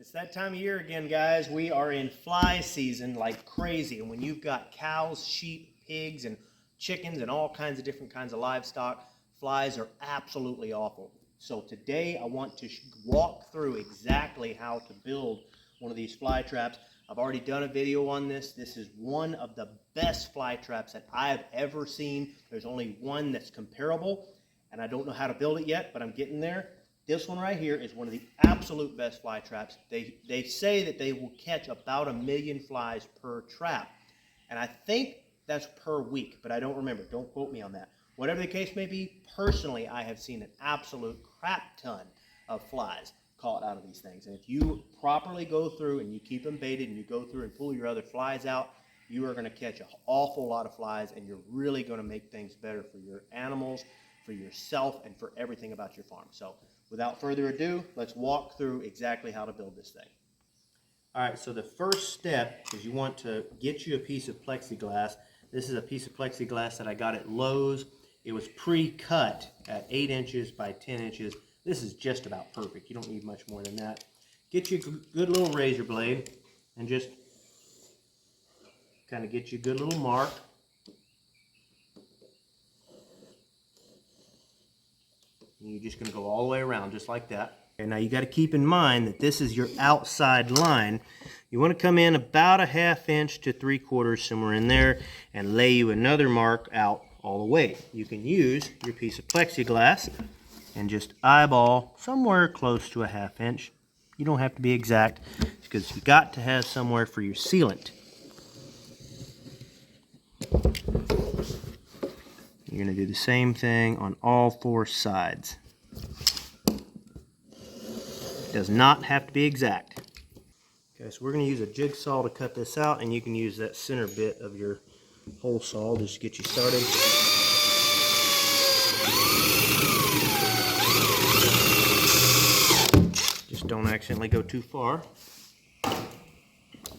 It's that time of year again, guys. We are in fly season like crazy. And when you've got cows, sheep, pigs, and chickens, and all kinds of different kinds of livestock, flies are absolutely awful. So today I want to walk through exactly how to build one of these fly traps. I've already done a video on this. This is one of the best fly traps that I've ever seen. There's only one that's comparable, and I don't know how to build it yet, but I'm getting there. This one right here is one of the absolute best fly traps. They say that they will catch about 1 million flies per trap. And I think that's per week, but I don't remember. Don't quote me on that. Whatever the case may be, personally, I have seen an absolute crap ton of flies caught out of these things. And if you properly go through and you keep them baited and you go through and pull your other flies out, you are going to catch an awful lot of flies, and you're really going to make things better for your animals, for yourself, and for everything about your farm. So without further ado, let's walk through exactly how to build this thing. All right, so the first step is you want to get you a piece of plexiglass. This is a piece of plexiglass that I got at Lowe's. It was pre-cut at 8 inches by 10 inches. This is just about perfect. You don't need much more than that. Get you a good little razor blade and just kind of get you a good little mark. And you're just going to go all the way around just like that. And now you got to keep in mind that this is your outside line. You want to come in about 1/2 inch to 3/4, somewhere in there, and lay you another mark out all the way. You can use your piece of plexiglass and just eyeball somewhere close to 1/2 inch. You don't have to be exact, because you got to have somewhere for your sealant. You're going to do the same thing on all 4 sides. It does not have to be exact. Okay, so we're going to use a jigsaw to cut this out, and you can use that center bit of your hole saw just to get you started. Just don't accidentally go too far.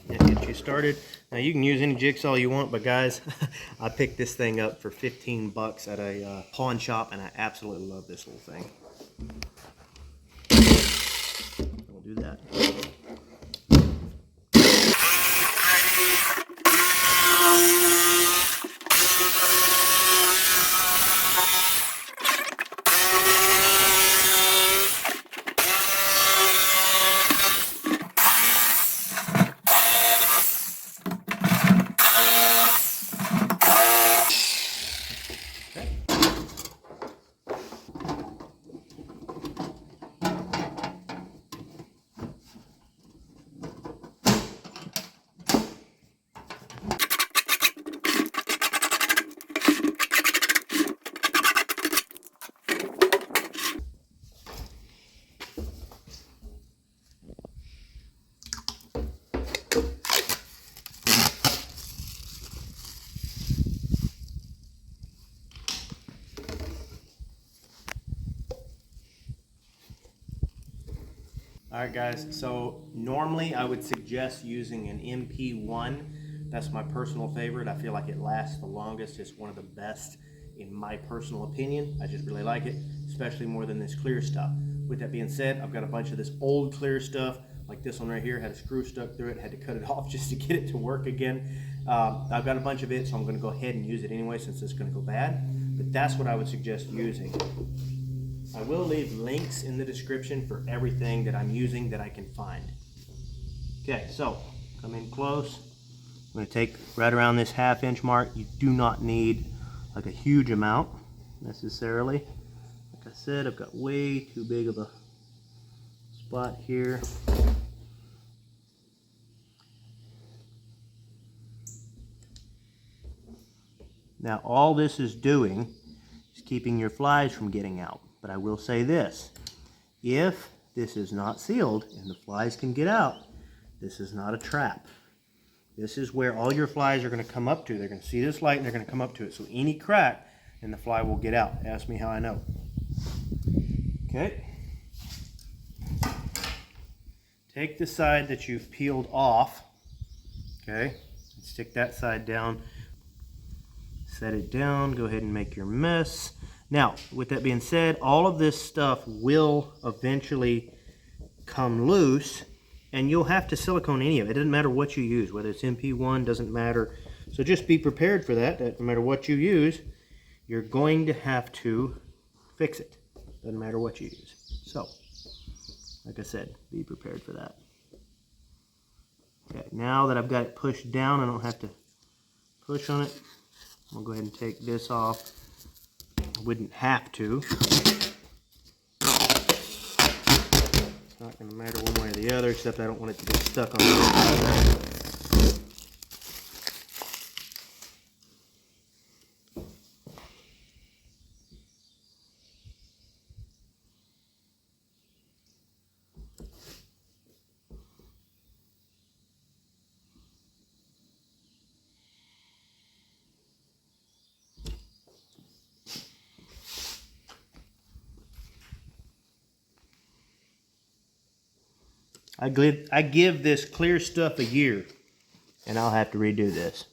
That gets you started. Now you can use any jigsaw you want, but guys, I picked this thing up for 15 bucks at a pawn shop, and I absolutely love this little thing. We'll do that. Alright guys, so normally I would suggest using an MP1. That's my personal favorite. I feel like it lasts the longest. It's one of the best in my personal opinion. I just really like it, especially more than this clear stuff. With that being said, I've got a bunch of this old clear stuff, like this one right here, had a screw stuck through it, had to cut it off just to get it to work again. I've got a bunch of it, so I'm going to go ahead and use it anyway since it's going to go bad. But that's what I would suggest using. I will leave links in the description for everything that I'm using that I can find. Okay, so come in close. I'm going to take right around this 1/2 inch mark. You do not need like a huge amount necessarily. Like I said, I've got way too big of a spot here. Now all this is doing is keeping your flies from getting out. But I will say this, if this is not sealed and the flies can get out, this is not a trap. This is where all your flies are going to come up to. They're going to see this light and they're going to come up to it. So any crack and the fly will get out. Ask me how I know. Okay. Take the side that you've peeled off. Okay. Stick that side down. Set it down. Go ahead and make your mess. Now, with that being said, all of this stuff will eventually come loose and you'll have to silicone any of it. It doesn't matter what you use, whether it's MP1, doesn't matter. So just be prepared for that no matter what you use, you're going to have to fix it. Doesn't matter what you use. So, like I said, be prepared for that. Okay, now that I've got it pushed down, I don't have to push on it. I'm going to go ahead and take this off. I wouldn't have to. It's not going to matter one way or the other, except I don't want it to get stuck on the I give this clear stuff a year, and I'll have to redo this.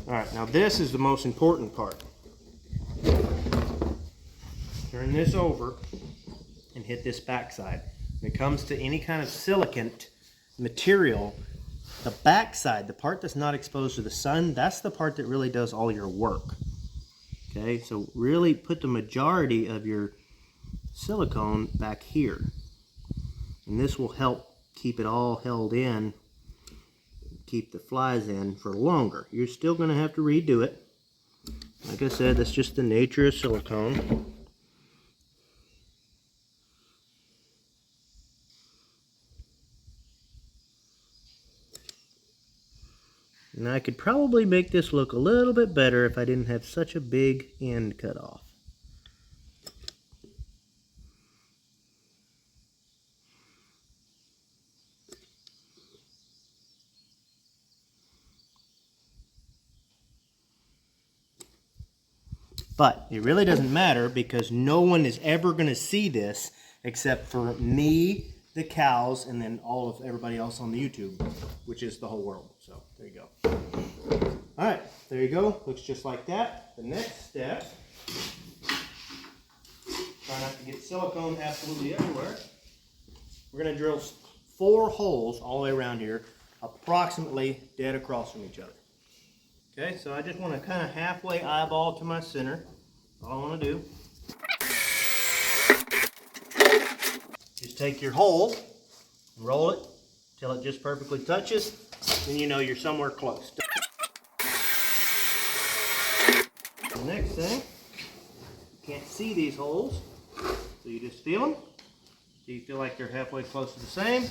All right, now this is the most important part. Turn this over and hit this backside. When it comes to any kind of silicate material, the backside, the part that's not exposed to the sun, that's the part that really does all your work. Okay, so really put the majority of your silicone back here. And this will help keep it all held in, keep the flies in for longer. You're still going to have to redo it. Like I said, that's just the nature of silicone. And I could probably make this look a little bit better if I didn't have such a big end cut off. But it really doesn't matter because no one is ever going to see this except for me, the cows, and then all of everybody else on the YouTube, which is the whole world. So there you go. All right, there you go. Looks just like that. The next step, try not to get silicone absolutely everywhere. We're going to drill 4 holes all the way around here, approximately dead across from each other. Okay, so I just want to kind of halfway eyeball to my center. All I want to do. Just take your hole, roll it till it just perfectly touches, then you know you're somewhere close. The next thing, you can't see these holes, so you just feel them. So you feel like they're halfway close to the same.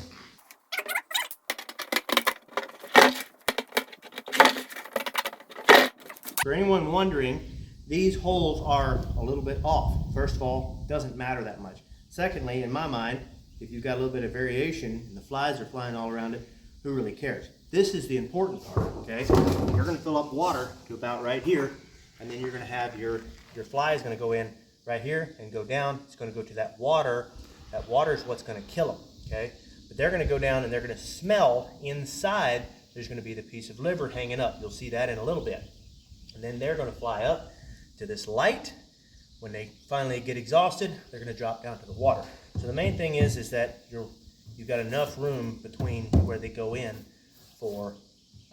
For anyone wondering, these holes are a little bit off. First of all, it doesn't matter that much. Secondly, in my mind, if you've got a little bit of variation and the flies are flying all around it, who really cares? This is the important part, okay? You're gonna fill up water to about right here, and then you're gonna have your fly is gonna go in right here and go down. It's gonna go to that water. That water is what's gonna kill them, okay? But they're gonna go down and they're gonna smell inside. There's gonna be the piece of liver hanging up. You'll see that in a little bit. And then they're going to fly up to this light. When they finally get exhausted, they're going to drop down to the water. So the main thing is that you've got enough room between where they go in for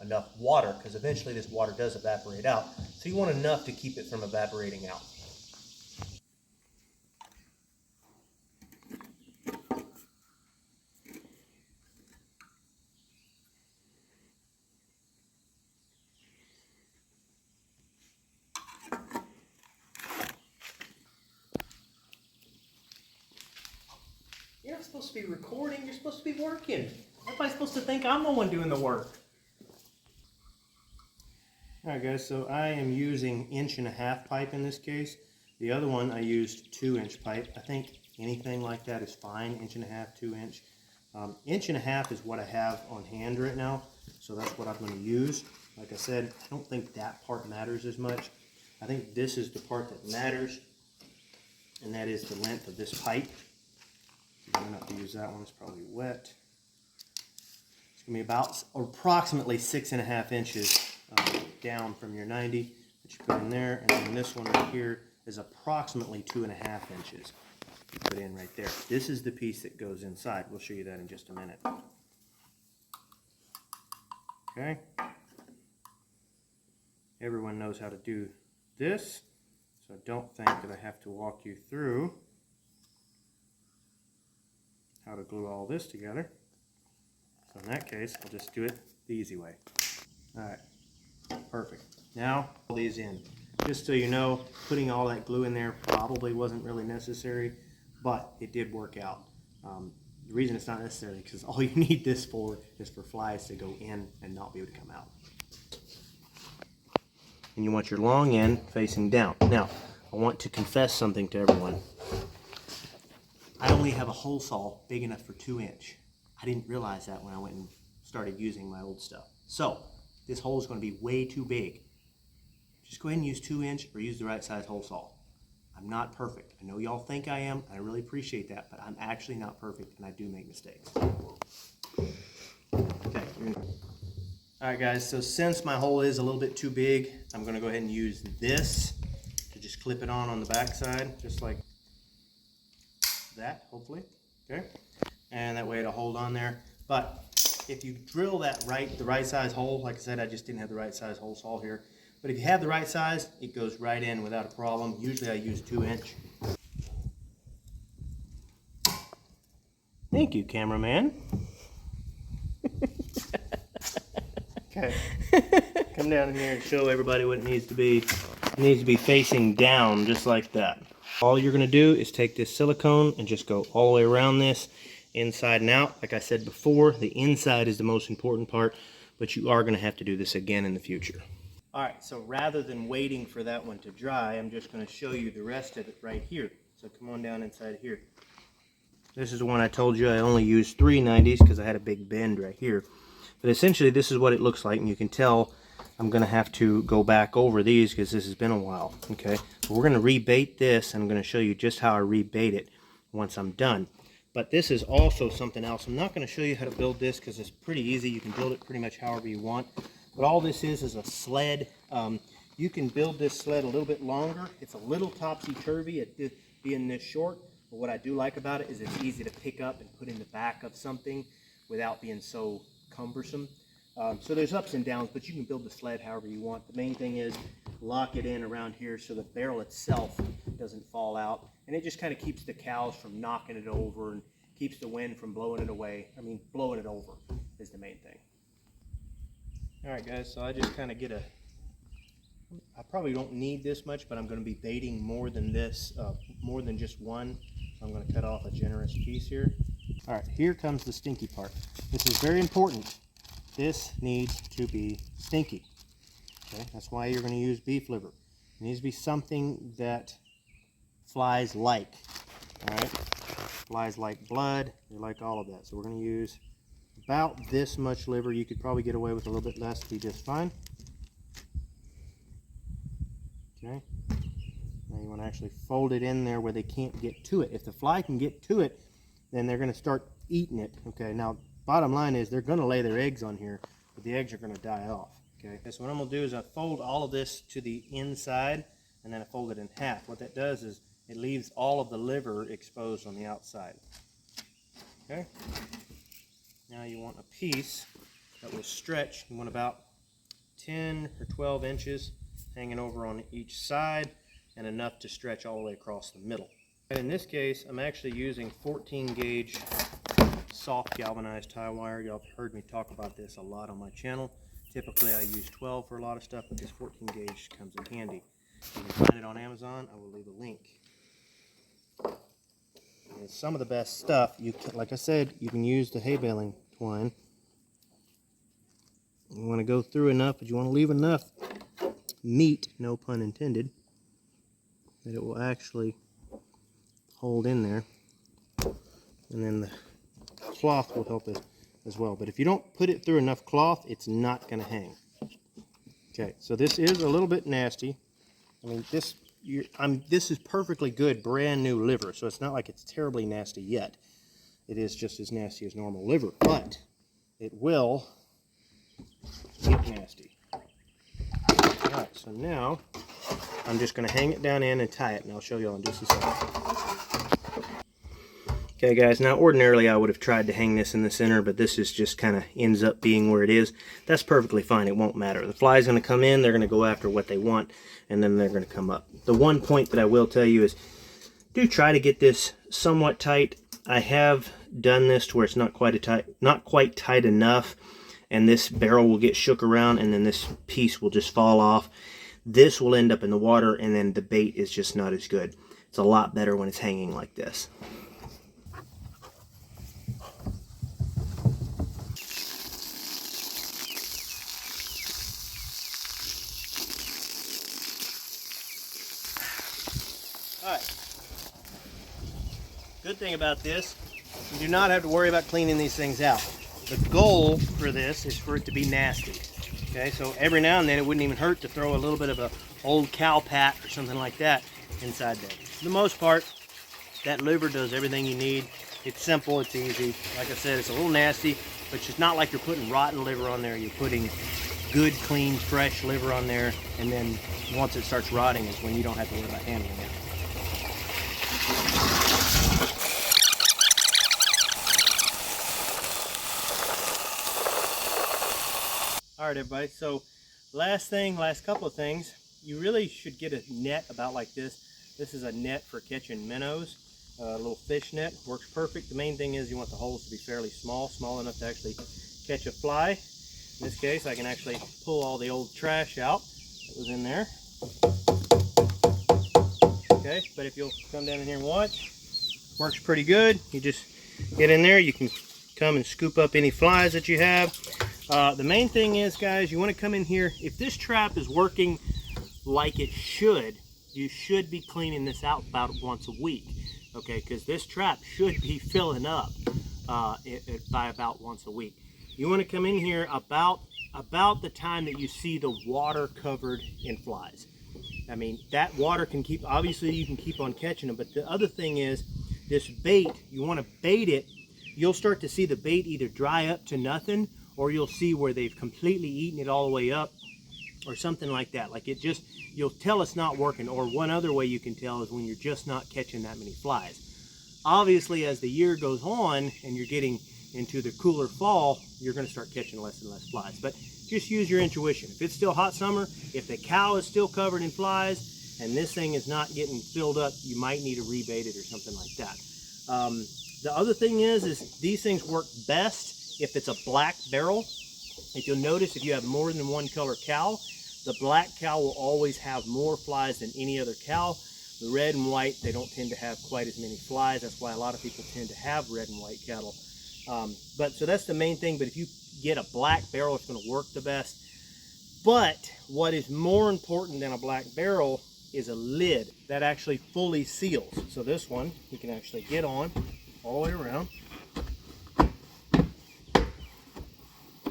enough water, because eventually this water does evaporate out. So you want enough to keep it from evaporating out. You're not supposed to be recording, you're supposed to be working. Everybody's supposed to think I'm the one doing the work. Alright guys, so I am using 1.5" pipe in this case. The other one I used 2" pipe. I think anything like that is fine, 1.5", 2". 1.5" is what I have on hand right now, so that's what I'm going to use. Like I said, I don't think that part matters as much. I think this is the part that matters, and that is the length of this pipe. I'm going to have to use that one, it's probably wet. It's going to be about approximately 6.5 inches down from your 90 that you put in there, and then this one right here is approximately 2.5 inches. You put in right there. This is the piece that goes inside. We'll show you that in just a minute. Okay. Everyone knows how to do this, so don't think that I have to walk you through how to glue all this together. So in that case, I'll just do it the easy way. All right, perfect. Now, all these in. Just so you know, putting all that glue in there probably wasn't really necessary, but it did work out. The reason it's not necessary is because all you need this for is for flies to go in and not be able to come out. And you want your long end facing down. Now, I want to confess something to everyone. I only have a hole saw big enough for 2-inch. I didn't realize that when I went and started using my old stuff. So, this hole is going to be way too big. Just go ahead and use 2-inch or use the right size hole saw. I'm not perfect. I know y'all think I am, and I really appreciate that, but I'm actually not perfect, and I do make mistakes. Okay. Alright guys, so since my hole is a little bit too big, I'm going to go ahead and use this to just clip it on the back side, just like that, hopefully. Okay? And that way it'll hold on there. But if you drill that the right size hole, like I said, I just didn't have the right size hole saw here. But if you have the right size, it goes right in without a problem. Usually I use 2-inch. Thank you, cameraman. Okay. Come down in here and show everybody what it needs to be. It needs to be facing down, just like that. All you're going to do is take this silicone and just go all the way around this, inside and out. Like I said before, the inside is the most important part, but you are going to have to do this again in the future. Alright, so rather than waiting for that one to dry, I'm just going to show you the rest of it right here. So come on down inside here. This is the one I told you I only used 3/90s because I had a big bend right here. But essentially this is what it looks like, and you can tell I'm going to have to go back over these because this has been a while. Okay, so we're going to rebait this, and I'm going to show you just how I rebait it once I'm done. But this is also something else. I'm not going to show you how to build this because it's pretty easy. You can build it pretty much however you want. But all this is a sled. You can build this sled a little bit longer. It's a little topsy-turvy at being this short. But what I do like about it is it's easy to pick up and put in the back of something without being so cumbersome. So there's ups and downs, but you can build the sled however you want. The main thing is lock it in around here so the barrel itself doesn't fall out. And it just kind of keeps the cows from knocking it over and keeps the wind from blowing it away. I mean, blowing it over is the main thing. Alright guys, so I just kind of get I probably don't need this much, but I'm going to be baiting more than this, more than just one. So I'm going to cut off a generous piece here. Alright, here comes the stinky part. This is very important. This needs to be stinky. Okay, that's why you're going to use beef liver. It needs to be something that flies like. Alright, flies like blood, they like all of that. So we're going to use about this much liver. You could probably get away with a little bit less to be just fine. Okay, now you want to actually fold it in there where they can't get to it. If the fly can get to it, then they're going to start eating it. Okay, now bottom line is they're going to lay their eggs on here, but the eggs are going to die off. Okay, so what I'm going to do is I fold all of this to the inside, and then I fold it in half. What that does is it leaves all of the liver exposed on the outside. Okay, now you want a piece that will stretch. You want about 10 or 12 inches hanging over on each side, and enough to stretch all the way across the middle. And in this case, I'm actually using 14 gauge soft galvanized tie wire. Y'all have heard me talk about this a lot on my channel. Typically I use 12 for a lot of stuff, but this 14 gauge comes in handy. You can find it on Amazon. I will leave a link. And it's some of the best stuff. You can, like I said, you can use the hay baling twine. You want to go through enough, but you want to leave enough meat, no pun intended, that it will actually hold in there. And then the cloth will help it as well. But if you don't put it through enough cloth, it's not going to hang. Okay, so this is a little bit nasty. I mean, this is perfectly good, brand new liver, so it's not like it's terribly nasty yet. It is just as nasty as normal liver, but it will get nasty. Alright, so now I'm just going to hang it down in and tie it, and I'll show you all in just a second. Okay guys, now ordinarily I would have tried to hang this in the center, but this is just kind of ends up being where it is. That's perfectly fine, it won't matter. The fly's going to come in, they're going to go after what they want, and then they're going to come up. The one point that I will tell you is, do try to get this somewhat tight. I have done this to where it's not quite tight enough, and this barrel will get shook around, and then this piece will just fall off. This will end up in the water, and then the bait is just not as good. It's a lot better when it's hanging like this. Alright, good thing about this, you do not have to worry about cleaning these things out. The goal for this is for it to be nasty. Okay, so every now and then it wouldn't even hurt to throw a little bit of a old cow pat or something like that inside there. For the most part, that liver does everything you need. It's simple, it's easy. Like I said, it's a little nasty, but it's not like you're putting rotten liver on there. You're putting good, clean, fresh liver on there, and then once it starts rotting is when you don't have to worry about handling it. Alright everybody, so last couple of things, you really should get a net about like this. This is a net for catching minnows, a little fish net, works perfect. The main thing is you want the holes to be fairly small enough to actually catch a fly. In this case, I can actually pull all the old trash out that was in there. Okay, but if you'll come down in here and watch, works pretty good. You just get in there, you can come and scoop up any flies that you have. The main thing is, guys, you want to come in here. If this trap is working like it should, you should be cleaning this out about once a week, okay? Because this trap should be filling up by about once a week. You want to come in here about the time that you see the water covered in flies. I mean, that water can keep, obviously you can keep on catching them, but the other thing is, this bait, you want to bait it, you'll start to see the bait either dry up to nothing, or you'll see where they've completely eaten it all the way up, or something like that. Like it just, you'll tell it's not working. Or one other way you can tell is when you're just not catching that many flies. Obviously, as the year goes on and you're getting into the cooler fall, you're going to start catching less and less flies. But just use your intuition. If it's still hot summer, if the cow is still covered in flies, and this thing is not getting filled up, you might need to rebait it or something like that. The other thing is these things work best if it's a black barrel. If you'll notice, if you have more than one color cow, the black cow will always have more flies than any other cow. The red and white, they don't tend to have quite as many flies. That's why a lot of people tend to have red and white cattle. So that's the main thing. But if you get a black barrel, it's going to work the best. But what is more important than a black barrel is a lid that actually fully seals. So this one, you can actually get on all the way around,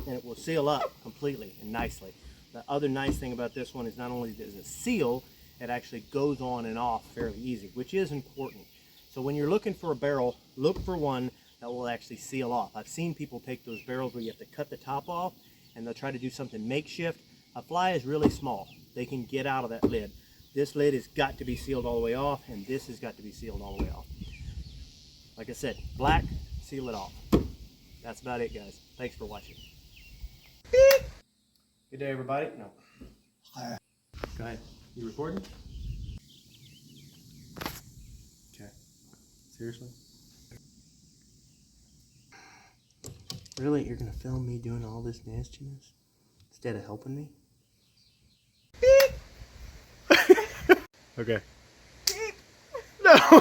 and it will seal up completely and nicely. The other nice thing about this one is not only does it seal, it actually goes on and off fairly easy, which is important. So when you're looking for a barrel, look for one that will actually seal off. I've seen people take those barrels where you have to cut the top off, and they'll try to do something makeshift. A fly is really small. They can get out of that lid. This lid has got to be sealed all the way off, and this has got to be sealed all the way off. Like I said, black, seal it off. That's about it, guys. Thanks for watching. Beep. Good day, everybody. No. Go ahead. You recording? Okay. Seriously? Really? You're going to film me doing all this nastiness instead of helping me? Beep. Okay.